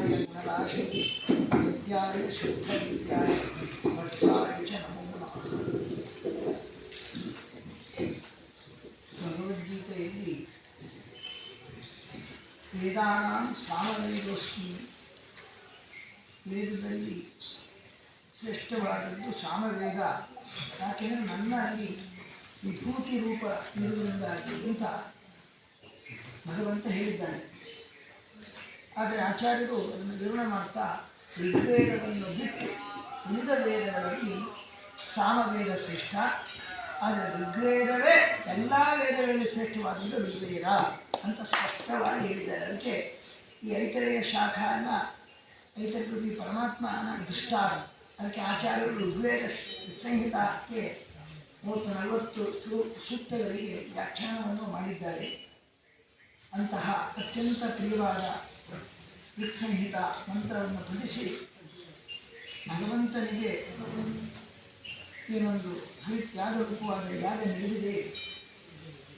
ವಿದ್ಯಾಯ ಗುಣರಾಶಿ ವಿದ್ಯಾಯ ಶುದ್ಧ ವಿದ್ಯಾಯ ವತ್ಸಾಯ ಚ ನಮೋ ನಮಃ. ಭಗವದ್ಗೀತೆಯಲ್ಲಿ ವೇದಾನಾಂ ಸಾಮವೇದೋಸ್ಮಿ, ವೇದದಲ್ಲಿ ಶ್ರೇಷ್ಠವಾದದ್ದು ಸಾಮವೇದ. ಯಾಕೆಂದರೆ ನನ್ನಲ್ಲಿ ವಿಭೂತಿ ರೂಪ ಇರುವುದರಿಂದಾಗಿ ಅಂತ ಭಗವಂತ ಹೇಳಿದ್ದಾನೆ. ಆದರೆ ಆಚಾರ್ಯರು ಅದನ್ನು ವಿವರಣೆ ಮಾಡ್ತಾ ಋಗ್ವೇದವನ್ನು ಬಿಟ್ಟು ಉಳಿದ ವೇದಗಳಲ್ಲಿ ಸಾಮವೇದ ಶ್ರೇಷ್ಠ, ಆದರೆ ಋಗ್ವೇದವೇ ಎಲ್ಲ ವೇದಗಳಲ್ಲಿ ಶ್ರೇಷ್ಠವಾದದ್ದು ಋಗ್ವೇದ ಅಂತ ಸ್ಪಷ್ಟವಾಗಿ ಹೇಳಿದ್ದಾರೆ. ಅದಕ್ಕೆ ಈ ಐತರೇಯ ಶಾಖೆಯನ್ನು ಐತರೇಯ ಪರಮಾತ್ಮನ ದೃಷ್ಟಾರ, ಅದಕ್ಕೆ ಆಚಾರ್ಯರು ಋಗ್ವೇದ ಸಂಹಿತಾಕ್ಕೆ 30-40 ಸೂಕ್ತಗಳಿಗೆ ವ್ಯಾಖ್ಯಾನವನ್ನು ಮಾಡಿದ್ದಾರೆ. ಅಂತಹ ಅತ್ಯಂತ ಪ್ರಿಯವಾದ ಋಕ್ಸಂಹಿತ ಮಂತ್ರವನ್ನು ಪಠಿಸಿ ಭಗವಂತನಿಗೆ ಏನೊಂದು ಹರಿತ್ಯಾಗ ರೂಪವಾದ ಯಾಗ ನಡೆದಿದೆ.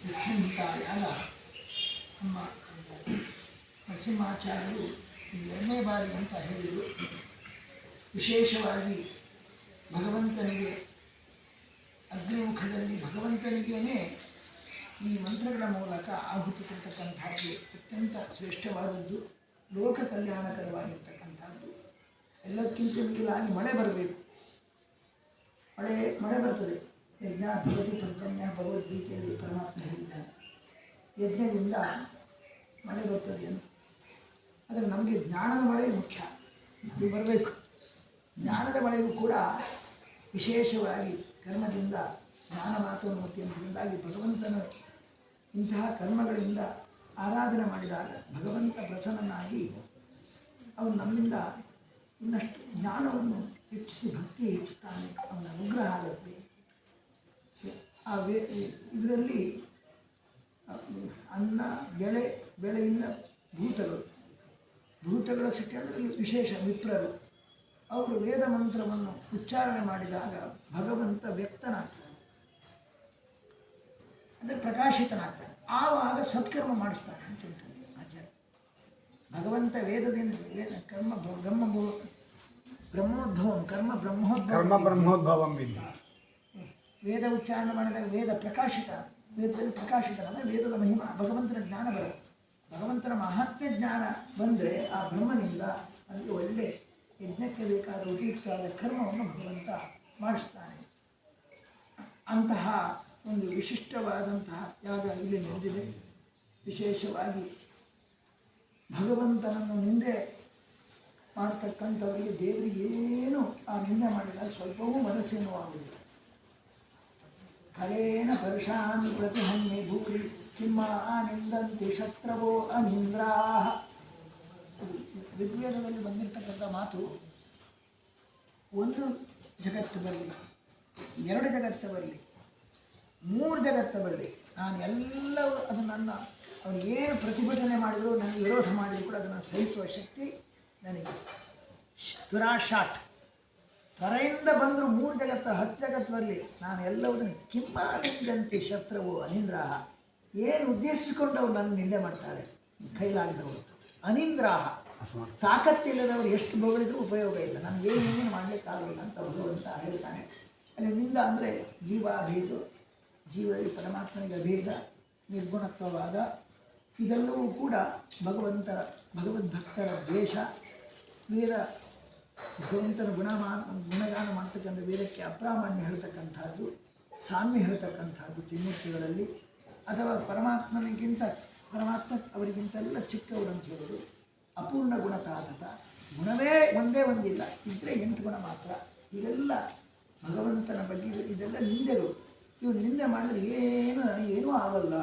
ಋಕ್ಸಂಹಿತ ಯಾಗ ನಮ್ಮ ನರಸಿಂಹಾಚಾರ್ಯರು 2ನೇ ಬಾರಿ ಅಂತ ಹೇಳಿದರು. ವಿಶೇಷವಾಗಿ ಭಗವಂತನಿಗೆ ಅಗ್ನಿಮುಖದಲ್ಲಿ ಭಗವಂತನಿಗೇನೆ ಈ ಮಂತ್ರಗಳ ಮೂಲಕ ಆಹುತಿ ಕೊಡ್ತಕ್ಕಂಥದ್ದು ಅತ್ಯಂತ ಶ್ರೇಷ್ಠವಾದದ್ದು, ಲೋಕ ಕಲ್ಯಾಣಕರವಾಗಿರ್ತಕ್ಕಂಥದ್ದು. ಎಲ್ಲಕ್ಕಿಂತ ಮಿಗಿಲಾಗಿ ಮಳೆ ಬರಬೇಕು. ಮಳೆ ಬರ್ತದೆ. ಯಜ್ಞ ಭಗವತಿ ಪರ್ಜನ್ಯ ಭಗವದ್ಗೀತೆಯಲ್ಲಿ ಪರಮಾತ್ಮ ಹೇಳಿದ್ದಾನೆ, ಯಜ್ಞದಿಂದ ಮಳೆ ಬರ್ತದೆ ಅಂತ. ಆದರೆ ನಮಗೆ ಜ್ಞಾನದ ಮಳೆ ಮುಖ್ಯ, ಅದು ಬರಬೇಕು. ಜ್ಞಾನದ ಮಳೆಗೂ ಕೂಡ ವಿಶೇಷವಾಗಿ ಕರ್ಮದಿಂದ ಜ್ಞಾನ ಮಾತೋನ್ಮತಿ ಅಂತರಿಂದಾಗಿ ಭಗವಂತನ ಇಂತಹ ಕರ್ಮಗಳಿಂದ ಆರಾಧನೆ ಮಾಡಿದಾಗ ಭಗವಂತ ಪ್ರಸನ್ನನಾಗಿ ಅವನು ನಮ್ಮಿಂದ ಇನ್ನಷ್ಟು ಜ್ಞಾನವನ್ನು ಹೆಚ್ಚಿಸಿ ಭಕ್ತಿ ಹೆಚ್ಚುತ್ತಾನೆ, ಅವನ ಅನುಗ್ರಹ ಆಗುತ್ತೆ. ಇದರಲ್ಲಿ ಅನ್ನ ಬೆಳೆಯಿಂದ ಭೂತಗಳ ಸೃಷ್ಟಿ ಅಂದರೆ ವಿಶೇಷ ವಿಪ್ರರು ಅವರು ವೇದ ಮಂತ್ರವನ್ನು ಉಚ್ಚಾರಣೆ ಮಾಡಿದಾಗ ಭಗವಂತ ವ್ಯಕ್ತನಾಗ್ತಾನೆ, ಅಂದರೆ ಪ್ರಕಾಶಿತನಾಗ್ತಾನೆ. ಆವಾಗ ಸತ್ಕರ್ಮ ಮಾಡಿಸ್ತಾನೆ ಅಂತ ಆಚಾರ್ಯ. ಭಗವಂತ ವೇದದಿಂದ ಬ್ರಹ್ಮೋದ್ಭವಂ ವಿದ್ಯ. ವೇದ ಉಚ್ಚಾರಣೆ ಮಾಡಿದಾಗ ವೇದದಲ್ಲಿ ಪ್ರಕಾಶಿತ ಅಂದರೆ ವೇದದ ಮಹಿಮಾ, ಭಗವಂತನ ಜ್ಞಾನ ಬರುತ್ತೆ. ಭಗವಂತನ ಮಹಾತ್ಮ್ಯ ಜ್ಞಾನ ಬಂದರೆ ಆ ಬ್ರಹ್ಮನಿಂದ ಅಲ್ಲಿ ಒಳ್ಳೆ ಯಜ್ಞಕ್ಕೆ ಬೇಕಾದ ಉಪಯುಕ್ತವಾದ ಕರ್ಮವನ್ನು ಭಗವಂತ ಮಾಡಿಸ್ತಾನೆ. ಅಂತಹ ಒಂದು ವಿಶಿಷ್ಟವಾದಂತಹ ಯಾಗ ಇಲ್ಲಿ ನಡೆದಿದೆ. ವಿಶೇಷವಾಗಿ ಭಗವಂತನನ್ನು ನಿಂದೆ ಮಾಡ್ತಕ್ಕಂಥವರಿಗೆ ದೇವರಿಗೇನು ಆ ನಿಂದೆ ಮಾಡಿದಾಗ ಸ್ವಲ್ಪವೂ ಮನಸ್ಸೇನೂ ಆಗುವುದಿಲ್ಲ. ಕಲೇನ ಪರುಷಾನ್ ಪ್ರತಿಹನ್ನಿ ಭೂರಿ ಕಿಮ್ಮ ನಿಂದಂತಿ ಶತ್ರವೋ ಅನಿಂದ್ರಾಹ. ಋಗ್ವೇದದಲ್ಲಿ ಬಂದಿರತಕ್ಕಂಥ ಮಾತು, ಒಂದು ಜಗತ್ತು ಬರಲಿ, 2 ಜಗತ್ತು ಬರಲಿ, 3 ಜಗತ್ತು ಬರಲಿ, ನಾನು ಎಲ್ಲವೂ ಅದು ಅವನು ಏನು ಪ್ರತಿಭಟನೆ ಮಾಡಿದರೂ, ನನಗೆ ವಿರೋಧ ಮಾಡಿದರೂ ಕೂಡ ಅದನ್ನು ಸಹಿಸುವ ಶಕ್ತಿ ನನಗೆ. ದುರಾಶಾಟ್ ತ್ವರೆಯಿಂದ ಬಂದರೂ 3 ಜಗತ್ತು 10 ಜಗತ್ತು ಬರಲಿ, ನಾನು ಎಲ್ಲವುದನ್ನು ಕಿಮ್ಮಾನಿಂದಂತೆ ಶತ್ರುವು ಅನಿಂದ್ರಾಹ. ಏನು ಉದ್ದೇಶಿಸಿಕೊಂಡು ಅವರು ನನ್ನ ನಿಂದೆ ಮಾಡ್ತಾರೆ, ಕೈಲಾಗದವರು. ಅನಿಂದ್ರಾಹ ತಾಕತ್ತಿಲ್ಲದವರು ಎಷ್ಟು ಬಗಳಿದ್ರೂ ಉಪಯೋಗ ಇಲ್ಲ, ನನಗೇನೇನು ಮಾಡಲಿಕ್ಕಾಗಲ್ಲ ಅಂತ ಭಗವಂತ ಹೇಳ್ತಾನೆ. ಅಲ್ಲಿ ನಿಂದ ಅಂದರೆ ಜೀವಾಭೇದ, ಜೀವರಿ ಪರಮಾತ್ಮನಿಗೆ ಅಭೇದ, ನಿರ್ಗುಣತ್ವವಾದ, ಇದೆಲ್ಲವೂ ಕೂಡ ಭಗವದ್ಭಕ್ತರ ದ್ವೇಷ. ವೇದ ಭಗವಂತನ ಗುಣಗಾನ ಮಾಡ್ತಕ್ಕಂಥ ವೇದಕ್ಕೆ ಅಪ್ರಾಮಾಣ್ಯ ಹೇಳ್ತಕ್ಕಂಥದ್ದು, ಸಾಮ್ಯ ಹೇಳ್ತಕ್ಕಂಥದ್ದು ತ್ರಿಮೂರ್ತಿಗಳಲ್ಲಿ, ಅಥವಾ ಪರಮಾತ್ಮ ಅವರಿಗಿಂತೆಲ್ಲ ಚಿಕ್ಕವರು ಅಂತ ಹೇಳೋದು. ಅಪೂರ್ಣ ಗುಣತಾದತ, ಗುಣವೇ ಒಂದೇ ಒಂದಿಲ್ಲ, ಇದ್ದರೆ 8 ಗುಣ ಮಾತ್ರ. ಇದೆಲ್ಲ ಭಗವಂತನ ಬಗ್ಗೆ ಇದೆಲ್ಲ ನಿಂದೆಗಳು. ಇವು ನಿಂದೆ ಮಾಡಿದರೆ ಏನು ನನಗೇನೂ ಆಗಲ್ಲ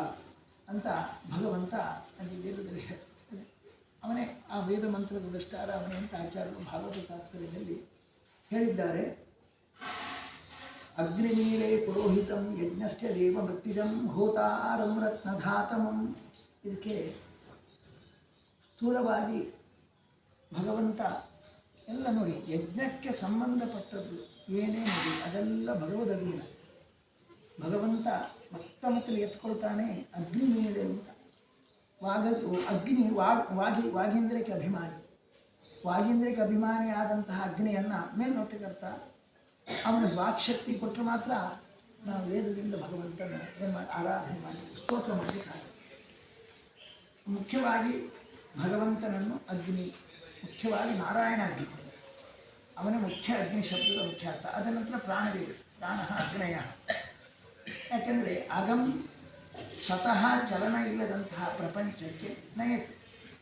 ಅಂತ ಭಗವಂತ ಅಲ್ಲಿ ವೇದದಲ್ಲಿ ಹೇಳ್ತಾರೆ. ಅವನೇ ಆ ವೇದ ಮಂತ್ರದ ದೃಷ್ಟಾರ, ಅವನೇ ಅಂತ ಆಚಾರ್ಯರು ಭಾಗವತ ತಾತ್ಪರ್ಯದಲ್ಲಿ ಹೇಳಿದ್ದಾರೆ. ಅಗ್ನಿಮೀಳೆ ಪುರೋಹಿತಂ ಯಜ್ಞಶ್ಚ ದೇವ ಮೃತ್ಯುಜಂ ಹೋತಾರಂ ರತ್ನಧಾತಮಂ. ಇದಕ್ಕೆ ಸ್ಥೂಲವಾಗಿ ಭಗವಂತ ಎಲ್ಲ ನೋಡಿ, ಯಜ್ಞಕ್ಕೆ ಸಂಬಂಧಪಟ್ಟದ್ದು ಏನೇನಿದೆ ಅದೆಲ್ಲ ಭಗವದಧೀನ. ಭಗವಂತ ಮತ್ತೆ ಎತ್ಕೊಳ್ತಾನೆ ಅಗ್ನಿ ಮೇಲೆ ಅಂತ. ಅಗ್ನಿ ವಾಗೀಂದ್ರಕ್ಕೆ ಅಭಿಮಾನಿ. ವಾಗೀಂದ್ರಿಕ ಅಭಿಮಾನಿಯಾದಂತಹ ಅಗ್ನಿಯನ್ನು ಮೇಲ್ನೋಟಕ್ಕರ್ಥ ಅವನ ವಾಕ್ಶಕ್ತಿ ಕೊಟ್ಟರೆ ಮಾತ್ರ ನಾವು ವೇದದಿಂದ ಭಗವಂತನ ಏನು ಮಾಡಿ ಆರಾಧನೆ ಮಾಡಿ ಸ್ತೋತ್ರ ಮಾಡಲಿಕ್ಕಾಗುತ್ತೆ. ಮುಖ್ಯವಾಗಿ ಭಗವಂತನನ್ನು ಅಗ್ನಿ, ಮುಖ್ಯವಾಗಿ ನಾರಾಯಣ ಅಗ್ನಿ, ಅವನೇ ಮುಖ್ಯ ಅಗ್ನಿ ಶಬ್ದದ ಮುಖ್ಯ ಅರ್ಥ. ಅದ ನಂತರ ಪ್ರಾಣದೇವರು, ಪ್ರಾಣ ಅಗ್ನಯ. ಯಾಕೆಂದರೆ ಅಗಂ ಸ್ವತಃ ಚಲನ ಇಲ್ಲದಂತಹ ಪ್ರಪಂಚಕ್ಕೆ ನಯತಿ,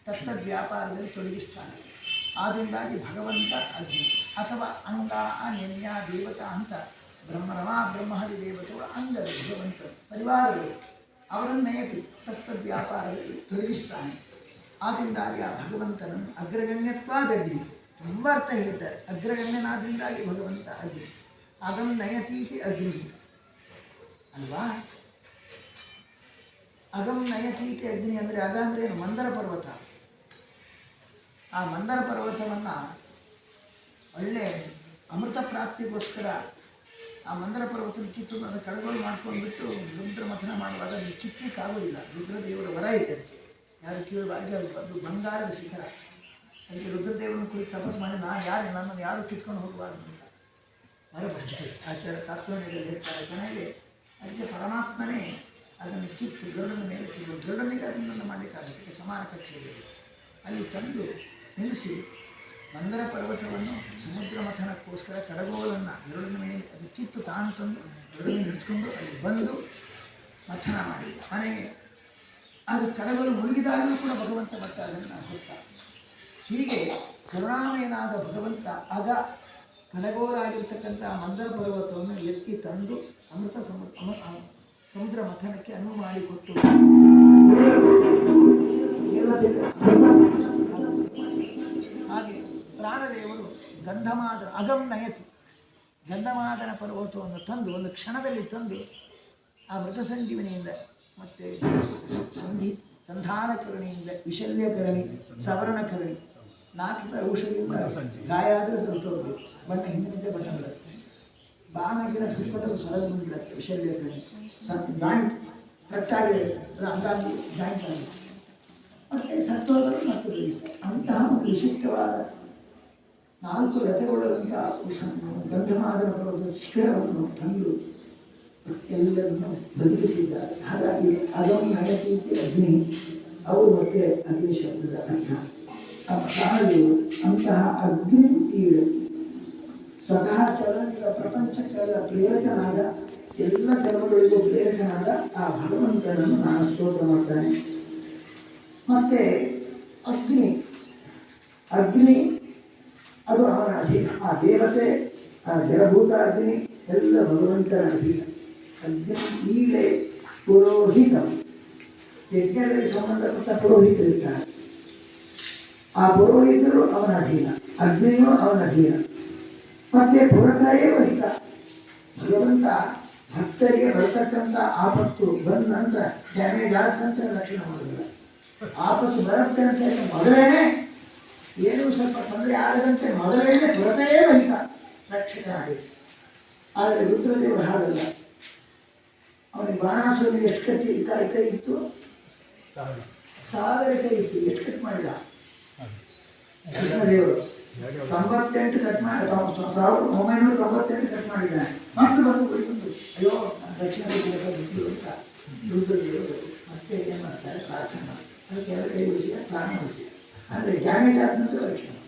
ತತ್ತದ್ ವ್ಯಾಪಾರದಲ್ಲಿ ತೊಡಗಿಸ್ತಾನೆ. ಆದ್ದರಿಂದಾಗಿ ಭಗವಂತ ಅಗ್ನಿ ಅಥವಾ ಅಂಗ ಅನ್ಯ ದೇವತಾ ಅಂತ ರಮಾ ಬ್ರಹ್ಮಾದಿ ದೇವತೆಗಳು ಅಂಗದ ಭಗವಂತರು ಪರಿವಾರಗಳು ಅವರನ್ನು ನಯತಿ ತತ್ತದ್ ವ್ಯಾಪಾರದಲ್ಲಿ ತೊಡಗಿಸ್ತಾನೆ. ಆದ್ದರಿಂದಾಗಿ ಆ ಭಗವಂತನನ್ನು ಅಗ್ರಗಣ್ಯತ್ವಾದ ಅಗ್ನಿ ತುಂಬ ಅರ್ಥ ಹೇಳಿದ್ದಾರೆ. ಅಗ್ರಗಣ್ಯನಾದ್ರಿಂದಾಗಿ ಭಗವಂತ ಅಗ್ನಿ. ಅಗಂ ನಯತೀತಿ ಅಗ್ನಿ ಅಲ್ವಾ? ಅಗಂ ನಯತೀತಿ ಅಗ್ನಿ ಅಂದರೆ ಅಗ ಅಂದರೆ ಏನು? ಮಂದರ ಪರ್ವತ. ಆ ಮಂದರ ಪರ್ವತವನ್ನು ಒಳ್ಳೆ ಅಮೃತ ಪ್ರಾಪ್ತಿಗೋಸ್ಕರ ಆ ಮಂದರ ಪರ್ವತನ ಕಿತ್ತು ಅದನ್ನು ಕಡಗೋಲು ಮಾಡ್ಕೊಂಡ್ಬಿಟ್ಟು ರುದ್ರ ಮಥನ ಮಾಡುವಾಗ ಅದು ಕಿತ್ತಲಿಕ್ಕಾಗೋದಿಲ್ಲ. ರುದ್ರದೇವರ ವರ ಇದೆ ಅದಕ್ಕೆ. ಯಾರು ಕೇಳುವಾಗ ಅದು ಬಂಗಾರದ ಶಿಖರ. ಅದಕ್ಕೆ ರುದ್ರದೇವರನ್ನು ಕುರಿತು ತಪಸ್ ಮಾಡಿ ನನ್ನನ್ನು ಯಾರು ಕಿತ್ಕೊಂಡು ಹೋಗಬಾರ್ದು ಅಂತ ಮರ ಬರ್ತಾರೆ. ಆಚಾರ್ಯ ತಾತ್ಪರ್ಯದಲ್ಲಿ ಹೇಳ್ತಾರೆ ಕೊನೆಗೆ ಅದಕ್ಕೆ ಪರಮಾತ್ಮನೇ ಅದನ್ನು ಕಿತ್ತು ಗರುಡನ ಮೇಲೆ ಕಿತ್ತು ಗರುಡನಿಗೆ ಅದನ್ನು ಮಾಡಲಿಕ್ಕಾಗುತ್ತೆ. ಸಮಾನ ಕಕ್ಷೆಯಲ್ಲಿ ಅಲ್ಲಿ ತಂದು ನಿಲ್ಲಿಸಿ ಮಂದರ ಪರ್ವತವನ್ನು ಸಮುದ್ರ ಮಥನಕ್ಕೋಸ್ಕರ ಕಡಗೋಲನ್ನು ಗರುಡನ ಮೇಲೆ ಅದು ಕಿತ್ತು ತಾನು ತಂದು ಗರುಡನ ನಿಂತ್ಕೊಂಡು ಅಲ್ಲಿ ಬಂದು ಮಥನ ಮಾಡಿ ಮನೆಗೆ ಅದು ಕಡಗೋಲು ಮುಳುಗಿದಾಗಲೂ ಕೂಡ ಭಗವಂತ ಮತ್ತೆ ಅದನ್ನು ಹೊತ್ತಾರೆ. ಹೀಗೆ ಕರುಣಾಮಯನಾದ ಭಗವಂತ ಆಗ ಕಡಗೋಲಾಗಿರ್ತಕ್ಕಂಥ ಮಂದರ ಪರ್ವತವನ್ನು ಎತ್ತಿ ತಂದು ಅಮೃತ ಸಮುದ್ರ ಮಥನಕ್ಕೆ ಅನುವು ಮಾಡಿಕೊಟ್ಟು ಹಾಗೆ ಪ್ರಾಣದೇವರು ಗಂಧಮಾದನ ಅಗಂ ನಯತಿ ಗಂಧಮಾದನ ಪರ್ವತವನ್ನು ತಂದು ಒಂದು ಕ್ಷಣದಲ್ಲಿ ತಂದು ಆ ಮೃತ ಸಂಜೀವನಿಯಿಂದ ಮತ್ತು ಸಂಧಾನಕರಣಿಯಿಂದ ವಿಶಲ್ಯಕರಣಿ ಸವರ್ಣಕರಣಿ 4 ಔಷಧಿಯಿಂದ ಗಾಯ ಆದರೆ ಹೊರಟೋಗ್ಬೇಕು. ಬಣ್ಣ ಹಿಂದಿನಿಂದ ಬಣ್ಣ ಬಿಡುತ್ತೆ. ಬಾಣ ಗಿಡ ಸುಟ್ಕೊಂಡದು ಸೊರಗು ಬಿಡುತ್ತೆ. ವಿಶಲ್ಯಕರಣಿ ಜಾಯಿಂಟ್ ಕಟ್ಟಾಗಿದೆ, ಅದು ಅಂಗಾಂಗಿ ಜಾಯಿಂಟ್ ಆಗಿದೆ. ಮತ್ತು ಸತ್ತೋದರು ಮತ್ತು ಅಂತಹ ಒಂದು ವಿಶಿಷ್ಟವಾದ 4 ರಥಗೊಳ್ಳುವಂಥ ಗಂಧಮಾದನ ಪರ್ವತದ ಶಿಖರವನ್ನು ತಂದು ಎಲ್ಲರನ್ನು ಬದುಕಿಸಿದ್ದಾರೆ. ಹಾಗಾಗಿ ಅಗಂ ನಯತಿ ಅಗ್ನಿ ಅವು ಮತ್ತೆ ಅಗ್ನಿ ಶಬ್ದದ ಅರ್ಥ. ಪ್ರಾಣದೇವರು ಅಂತಹ ಅಗ್ನಿ ಸ್ವತಃ ಚಲನಿಕ ಪ್ರಪಂಚಕ್ಕೆಲ್ಲ ಪ್ರೇರಕನಾದ, ಎಲ್ಲ ಕರ್ಮಗಳಿಗೂ ಪ್ರೇರಕನಾದ ಆ ಭಗವಂತನನ್ನು ನಾನು ಸ್ತೋತ್ರ ಮಾಡ್ತಾನೆ. ಮತ್ತು ಅಗ್ನಿ ಅದು ಅವನ ಅಧೀನ. ಆ ದೇವತೆ, ಆ ಜಡಭೂತ ಅಗ್ನಿ ಎಲ್ಲ ಭಗವಂತನ ಅಧೀನ. ಅಗ್ನಿ ಈಳೆ ಪುರೋಹಿತ, ಯಜ್ಞದಲ್ಲಿ ಸಂಬಂಧಪಟ್ಟ ಪುರೋಹಿತರಿರ್ತಾರೆ. ಆ ಪುರೋಹಿತರು ಅವನ ಅಧೀನ, ಅಗ್ನಿಯೂ ಅವನ ಅಧೀನ. ಮತ್ತೆ ಪುರತಯೇ ವಹಿತ, ಭಗವಂತ ಭಕ್ತರಿಗೆ ಬರತಕ್ಕಂಥ ಆಪತ್ತು ಬಂದ ನಂತರ ಡ್ಯಾಮೇಜ್ ಆದ ನಂತರ ರಕ್ಷಣೆ ಮಾಡೋದಿಲ್ಲ. ಆಪತ್ತು ಬರುತ್ತೆ ಅಂತ ಮೊದಲೇನೆ ಏನೂ ಸ್ವಲ್ಪ ತೊಂದರೆ ಆಗದಂತೆ ಮೊದಲೇನೆ ಪುರತಯೇ ವಹಿತ ರಕ್ಷಕನಾಗಿದೆ. ಆದರೆ ರುದ್ರದೇವರು ಹಾಗಲ್ಲ. ಅವನಿಗೆ ಬಾಣಾಸುರನಿಗೆ ಎಷ್ಟು ಕೈ ಇತ್ತು? 1000 ಕೈ ಇತ್ತು. ಎಷ್ಟು ಕಟ್ ಮಾಡಿದ ಕೃಷ್ಣದೇವರು? 98 ಕಟ್ ಮಾಡಿ 1998 ಕಟ್ ಮಾಡಿದ್ದಾನೆ. ಮತ್ತೆ ಬಂದು ಬಂದು ಅಯ್ಯೋ ದಕ್ಷಿಣ ಬಿಟ್ಟು ಅಂತ ರುದ್ರದೇವರು ಮತ್ತೆ ಏನು ಮಾಡ್ತಾರೆ? ಪ್ರಾರ್ಥನೆ ಮಾಡಿ ಅದಕ್ಕೆ 2 ಕೈ ಉಳಿಸಿ ಪ್ರಾಣ ಉಳಿಸಿ. ಅಂದರೆ ಡ್ಯಾಮೇಜ್ ಆದ ನಂತರ ರಕ್ಷಣೆ.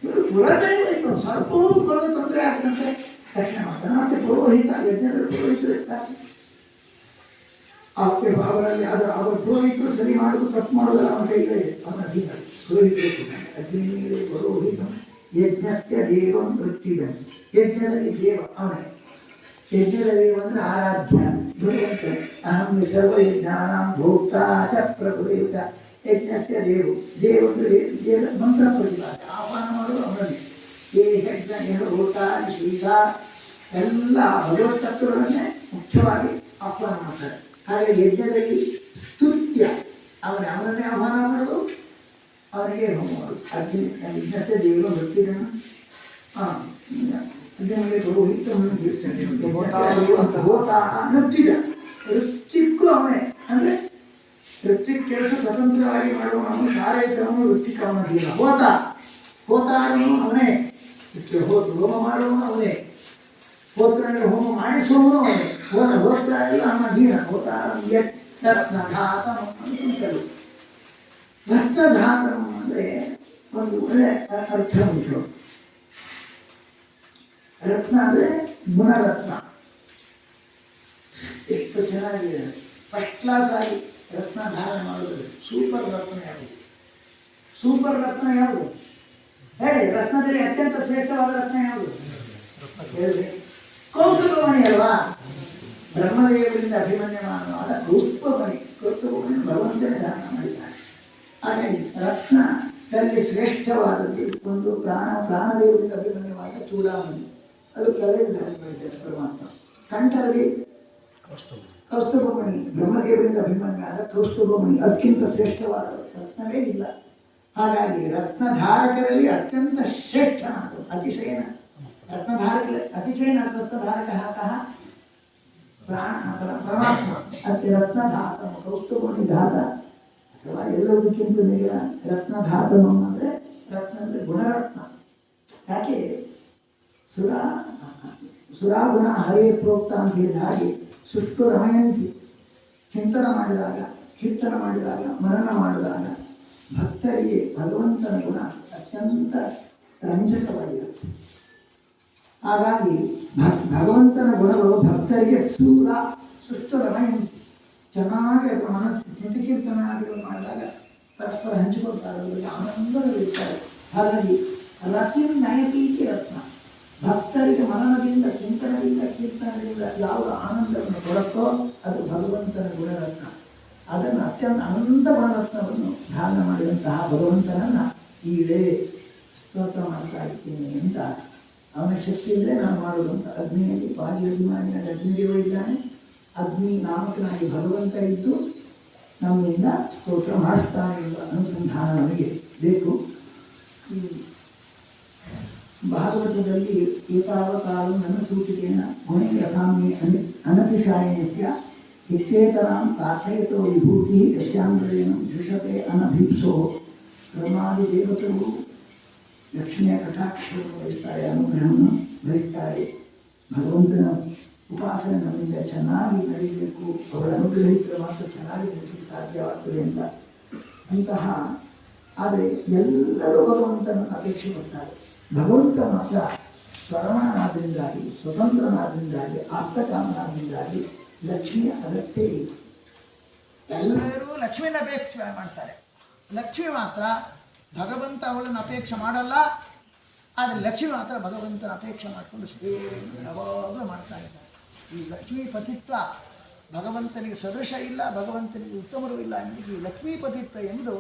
ಇವರು ಪುರತೈವ ಇತ್ತು, ಸ್ವಲ್ಪವೂ ಬರೋ ತೊಂದರೆ ಆಗದಂತೆ ರಕ್ಷಣೆ ಮಾಡ್ತಾರೆ. ಮತ್ತೆ ಪುರೋಹಿತ, ಯಜ್ಞದಲ್ಲಿ ಪುರೋಹಿತರು ಇರ್ತಾರೆ. ಅವರಲ್ಲಿ ಅವರ ಪುರೋಹಿತರು ಸರಿ ಮಾಡೋದು ತಪ್ಪು ಮಾಡೋದಲ್ಲ ಅವನ ಕೈಗೆ. ಅವನ ಅಧೀನ ಪುರೋಹಿತರು. ಅಗ್ನಿಗೆ ಪುರೋಹಿತ ಯಜ್ಞಸ್ಯ ದೇವಂ ವೃತ್ತಿಜಂ. ಯಜ್ಞದಲ್ಲಿ ದೇವ ಅವನೇ. ಯಜ್ಞದ ದೇವ ಅಂದರೆ ಆರಾಧ್ಯ ಭಗವಂತ. ಅಹಂ ಸರ್ವಯಜ್ಞಾನಾಂ ಭೋಕ್ತಾ ಚ ಪ್ರಭುದೇವತ. ಯಜ್ಞಸ್ಯ ದೇವ ಅಂದರೆ ಮಂತ್ರ ಪ್ರತಿಪಾದ ಆಹ್ವಾನ ಮಾಡೋದು ಅವನಲ್ಲಿ. ಯಜ್ಞ ಭೂತ ಶ್ರೀಗ ಎಲ್ಲ ಭಗವತ್ ತತ್ವಗಳನ್ನೇ ಮುಖ್ಯವಾಗಿ ಆಹ್ವಾನ ಮಾಡ್ತಾರೆ. ಹಾಗೆ ಯಜ್ಞದಲ್ಲಿ ಸ್ತುತ್ಯ ಅವನನ್ನೇ ಆಹ್ವಾನ ಮಾಡೋದು, ಅವನಿಗೆ ಮಾಡೋದು. ಅಗ್ನಿ ಯಜ್ಞಸ್ಯ ದೇವರು ವೃತ್ತಿಜಂ. ಇದರಲ್ಲಿ ಪುರೋಹಿತ ಋತ್ವಿಜ. ಋತ್ವಿಕ್ಕೂ ಅವನೇ ಅಂದರೆ ವೃತ್ತಿ ಕೆಲಸ ಸ್ವತಂತ್ರವಾಗಿ ಮಾಡುವವನು, ಚಾರೈತನವನು ವೃತ್ತಿಕ್ರಮಣದೀನ. ಹೋತಾರನು ಅವನೇ, ಹೋಮ ಮಾಡುವವನು ಅವನೇ, ಹೋತ್ರ ಅಂದರೆ ಹೋಮ ಮಾಡಿಸುವವನು ಅವನೇ. ಹೋತ್ರ ಎಲ್ಲ ಅವನ ಅಧೀನ. ಹೋತಾರಂ ರತ್ನಧಾತನು ಅಂತಲೂ. ರತ್ನಧಾತನು ಅಂದರೆ ಒಂದು ಒಳ್ಳೆ ಅರ್ಥ ಉಂಟು. ರತ್ನ ಅಂದರೆ ಗುಣರತ್ನ. ಎಷ್ಟು ಚೆನ್ನಾಗಿದೆ, ಫಸ್ಟ್ ಕ್ಲಾಸ್ ಆಗಿ ರತ್ನ ಧಾರಣೆ ಮಾಡೋದು. ಸೂಪರ್ ರತ್ನ ಯಾವುದು? ಸೂಪರ್ ರತ್ನ ಯಾವುದು ಹೇಳಿ? ರತ್ನದಲ್ಲಿ ಅತ್ಯಂತ ಶ್ರೇಷ್ಠವಾದ ರತ್ನ ಯಾವುದು ಹೇಳಿ? ಕೌಸ್ತುಭಮಣಿ ಅಲ್ವಾ? ಬ್ರಹ್ಮದೇವರಿಂದ ಅಭಿಮನ್ಯಮಾನವಾದ ಕೌಸ್ತುಭಮಣಿ. ಕೌಸ್ತುಭಮಣಿ ಭಗವಂತನೇ ಧಾರಣ ಮಾಡಿದ್ದಾರೆ. ಹಾಗಾಗಿ ರತ್ನದಲ್ಲಿ ಶ್ರೇಷ್ಠವಾದದ್ದು ಒಂದು ಪ್ರಾಣದೇವರಿಂದ ಅಭಿಮನ್ಯವಾದ ಚೂಡಾಮಣಿ. ಅದು ತಲೆಯಿಂದ ಮಾಡಿದ್ದಾರೆ ಪರಮಾತ್ಮ. ಕಂಠದಲ್ಲಿ ಕೌಸ್ತುಭಮಣಿ, ಬ್ರಹ್ಮದೇವರಿಂದ ಅಭಿಮನ್ಯವಾದ ಕೌಸ್ತುಭಮಣಿ. ಅದಕ್ಕಿಂತ ಶ್ರೇಷ್ಠವಾದ ರತ್ನವೇ ಇಲ್ಲ. ಹಾಗಾಗಿ ರತ್ನಧಾರಕರಲ್ಲಿ ಅತ್ಯಂತ ಶ್ರೇಷ್ಠನಾದ ಅತಿಶಯನ ರತ್ನಧಾರಕ ಅತಿಶಯನ ರತ್ನಧಾರಕ ಪರಮಾತ್ಮ. ಅದಕ್ಕೆ ರತ್ನಧಾತನು, ಕೌಸ್ತುಭಮಣಿ ಧಾತ ಅಥವಾ ಎಲ್ಲದಕ್ಕಿಂತ ನಿಜ ರತ್ನಧಾತನು ಅಂದರೆ ರತ್ನ ಅಂದರೆ ಗುಣರತ್ನ. ಯಾಕೆ ಸುರಾಗುಣ ಹರೇ ಪ್ರೋಕ್ತ ಅಂತ ಹೇಳಿದ ಹಾಗೆ ಸುಷ್ಟು ರಮಯಂತಿ ಚಿಂತನೆ ಮಾಡಿದಾಗ, ಕೀರ್ತನ ಮಾಡಿದಾಗ, ಮನನ ಮಾಡಿದಾಗ ಭಕ್ತರಿಗೆ ಭಗವಂತನ ಗುಣ ಅತ್ಯಂತ ರಂಜಕವಾಗಿರುತ್ತೆ. ಹಾಗಾಗಿ ಭಗವಂತನ ಗುಣಗಳು ಭಕ್ತರಿಗೆ ಸುಷ್ಟು ರಮಯಂತಿ ಚೆನ್ನಾಗಿ ಚಿಂತಕೀರ್ತನ ಮಾಡಿದಾಗ ಪರಸ್ಪರ ಹಂಚಿಕೊಳ್ತಾರೆ, ಅವರಿಗೆ ಆನಂದದಲ್ಲಿರ್ತಾರೆ. ಹಾಗಾಗಿ ರತ್ನ ನಯತೀತಿ ರತ್ನ. ಭಕ್ತರಿಗೆ ಮನನದಿಂದ, ಚಿಂತನದಿಂದ, ಕೀರ್ತನದಿಂದ ಯಾವುದು ಆನಂದವನ್ನು ಕೊಡುತ್ತೋ ಅದು ಭಗವಂತನ ಗುಣರತ್ನ. ಅದನ್ನು ಅತ್ಯಂತ ಅನಂತ ಗುಣರತ್ನವನ್ನು ಧಾರಣ ಮಾಡಿದಂತಹ ಭಗವಂತನನ್ನು ಈಗಲೇ ಸ್ತೋತ್ರ ಮಾಡ್ತಾ ಇದ್ದೀನಿ ಅಂತ. ಅವನ ಶಕ್ತಿಯಿಂದಲೇ ನಾನು ಮಾಡೋದು ಅಂತ. ಅಗ್ನಿಯಲ್ಲಿ ಪಾಲಿ ಅಭಿಮಾನಿಯಾದ ಅಗ್ನಿದೇವ ಇದ್ದಾನೆ. ಅಗ್ನಿ ನಾಮಕನಾಗಿ ಭಗವಂತ ಇದ್ದು ನಮ್ಮಿಂದ ಸ್ತೋತ್ರ ಮಾಡಿಸ್ತಾನೆ ಎಂಬ ಅನುಸಂಧಾನ ನಮಗೆ ಬೇಕು. ಈ ಭಾಗವತದಲ್ಲಿ ಏತಾವಕಾಲ ನನ್ನ ಸೂಚಿಕೆಯ ಗುಣೆ ಯಥಾಮ್ಯ ಅನತಿಶಾಯಿನ್ಯ ಇತ್ಯೇತರಾಂ ಪ್ರಾರ್ಥಯತೋ ವಿಭೂತಿ ಯಶ್ಯಾಂದ್ರೇಣ ಧೃಷತೆ ಅನಭೀಪ್ಸೋ. ಬ್ರಹ್ಮಾದಿ ದೇವತೆಗಳು ಲಕ್ಷ್ಮಿಯ ಕಟಾಕ್ಷವನ್ನು ವಹಿಸ್ತಾರೆ, ಅನುಗ್ರಹವನ್ನು ಭರಿಸ್ತಾರೆ. ಭಗವಂತನ ಉಪಾಸನೆ ನಮ್ಮಿಂದ ಚೆನ್ನಾಗಿ ನಡೀಬೇಕು, ಅವಳ ಅನುಗ್ರಹಿಸಿದರೆ ಮಾತ್ರ ಚೆನ್ನಾಗಿ ನಡೀಲಿಕ್ಕೆ ಸಾಧ್ಯವಾಗ್ತದೆ ಅಂತ. ಅಂತಹ ಆದರೆ ಎಲ್ಲರೂ ಭಗವಂತನನ್ನು ಅಪೇಕ್ಷೆ ಪಡ್ತಾರೆ. ಭಗವಂತ ಮಾತ್ರ ಸ್ವರಮಣನಾದ್ರಿಂದಾಗಿ, ಸ್ವತಂತ್ರನಾದ್ರಿಂದಾಗಿ, ಆಪ್ತಕಾಮನಾದ್ರಿಂದಾಗಿ ಲಕ್ಷ್ಮಿಯ ಅಗತ್ಯ ಇಲ್ಲ. ಎಲ್ಲರೂ ಲಕ್ಷ್ಮಿಯನ್ನು ಅಪೇಕ್ಷೆ ಮಾಡ್ತಾರೆ. ಲಕ್ಷ್ಮಿ ಮಾತ್ರ ಭಗವಂತ ಅವಳನ್ನು ಅಪೇಕ್ಷೆ ಮಾಡಲ್ಲ. ಆದರೆ ಲಕ್ಷ್ಮಿ ಮಾತ್ರ ಭಗವಂತನ ಅಪೇಕ್ಷೆ ಮಾಡಿಕೊಂಡು ಸೇವೆಯನ್ನು ಯಾವಾಗಲೂ ಮಾಡ್ತಾ ಇದ್ದಾರೆ. ಈ ಲಕ್ಷ್ಮೀ ಪತಿತ್ವ ಭಗವಂತನಿಗೆ ಸದೃಶ ಇಲ್ಲ, ಭಗವಂತನಿಗೆ ಉತ್ತಮರು ಇಲ್ಲ ಎಂಬುದು ಈ ಲಕ್ಷ್ಮೀ ಪತಿತ್ವ ಎಂದು.